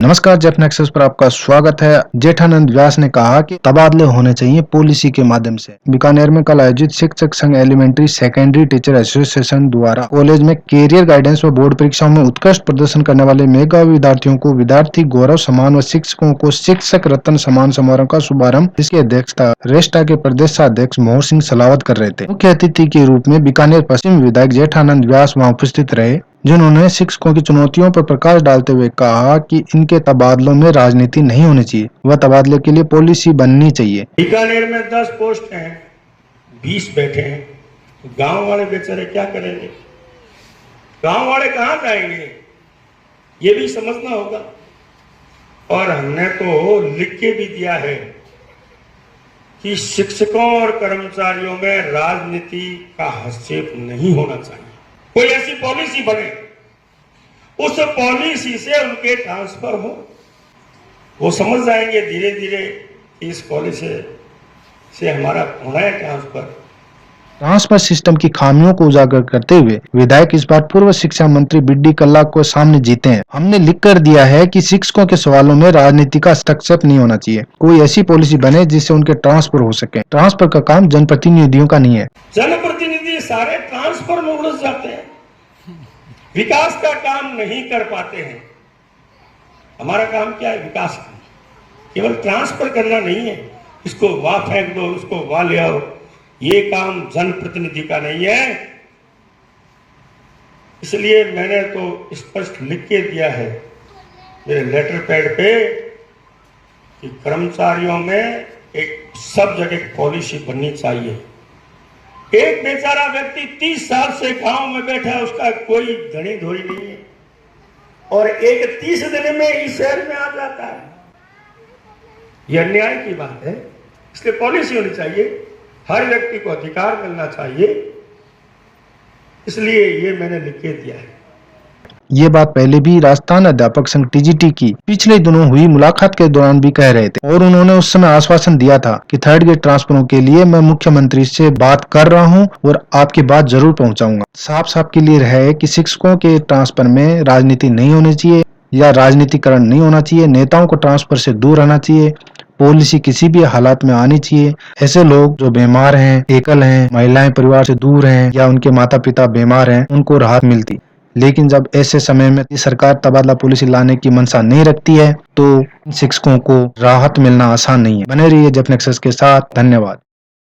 नमस्कार, Jeff nexus पर आपका स्वागत है। जेठानंद व्यास ने कहा कि तबादले होने चाहिए पॉलिसी के माध्यम से। बीकानेर में कल आयोजित शिक्षक संघ एलिमेंट्री सेकेंडरी टीचर एसोसिएशन द्वारा कॉलेज में कैरियर गाइडेंस व बोर्ड परीक्षाओं में उत्कृष्ट प्रदर्शन करने वाले मेगा विद्यार्थियों को विद्यार्थी गौरव सम्मान व शिक्षकों को शिक्षक रत्न सम्मान समारोह का शुभारंभ, जिसकी अध्यक्षता रेस्टा के प्रदेशाध्यक्ष मोहन सिंह सलावत कर रहे थे। मुख्य अतिथि के रूप में बीकानेर पश्चिम विधायक जेठानंद व्यास वहां उपस्थित रहे, जिन्होंने शिक्षकों की चुनौतियों पर प्रकाश डालते हुए कहा कि इनके तबादलों में राजनीति नहीं होनी चाहिए, वह तबादले के लिए पॉलिसी बननी चाहिए। बीकानेर में 10 पोस्ट हैं, 20 बैठे हैं, तो गांव वाले बेचारे क्या करेंगे? गांव वाले कहां जाएंगे? ये भी समझना होगा। और हमने तो लिख के भी दिया है कि शिक्षकों और कर्मचारियों में राजनीति का हस्तक्षेप नहीं होना चाहिए। कोई ऐसी पॉलिसी बने, उस पॉलिसी से उनके ट्रांसफर हो, वो समझ जाएंगे धीरे धीरे इस पॉलिसी से हमारा होना है ट्रांसफर सिस्टम की खामियों को उजागर करते हुए विधायक इस बार पूर्व शिक्षा मंत्री बिड्डी कल्ला को सामने जीते हैं। हमने लिख कर दिया है कि शिक्षकों के सवालों में राजनीति का हस्तक्षेप नहीं होना चाहिए। कोई ऐसी पॉलिसी बने जिससे उनके ट्रांसफर हो सके। ट्रांसफर का काम जनप्रतिनिधियों का नहीं है। जनप्रतिनिधि सारे ट्रांसफर में उलझ जाते हैं, विकास का काम नहीं कर पाते हैं। हमारा काम क्या है? विकास का, केवल ट्रांसफर करना नहीं है। इसको वहां फेंक दो, उसको वहां ले आओ, ये काम जनप्रतिनिधि का नहीं है। इसलिए मैंने तो स्पष्ट लिख के दिया है मेरे लेटर पैड पे कि कर्मचारियों में एक सब जगह पॉलिसी बननी चाहिए। एक बेचारा व्यक्ति 30 साल से गांव में बैठा है, उसका कोई धनी धोरी नहीं है, और एक 30 दिन में इस शहर में आ जाता है। यह अन्याय की बात है। इसलिए पॉलिसी होनी चाहिए, हर व्यक्ति को अधिकार मिलना चाहिए। इसलिए ये मैंने लिख के दिया है। ये बात पहले भी राजस्थान अध्यापक संघ टीजीटी की पिछले दिनों हुई मुलाकात के दौरान भी कह रहे थे, और उन्होंने उस समय आश्वासन दिया था कि थर्ड ग्रेड ट्रांसफरों के लिए मैं मुख्यमंत्री से बात कर रहा हूं और आपकी बात जरूर पहुंचाऊंगा। साफ साफ क्लियर है कि शिक्षकों के ट्रांसफर में राजनीति नहीं होनी चाहिए या राजनीतिकरण नहीं होना चाहिए। नेताओं को ट्रांसफर से दूर रहना चाहिए। पॉलिसी किसी भी हालात में आनी चाहिए। ऐसे लोग जो बीमार हैं, एकल हैं, महिलाएं परिवार से दूर हैं या उनके माता पिता बीमार हैं, उनको राहत मिलती। लेकिन जब ऐसे समय में सरकार तबादला पॉलिसी लाने की मंशा नहीं रखती है, तो शिक्षकों को राहत मिलना आसान नहीं है। बने रहिए जेफ नेक्सस के साथ। धन्यवाद।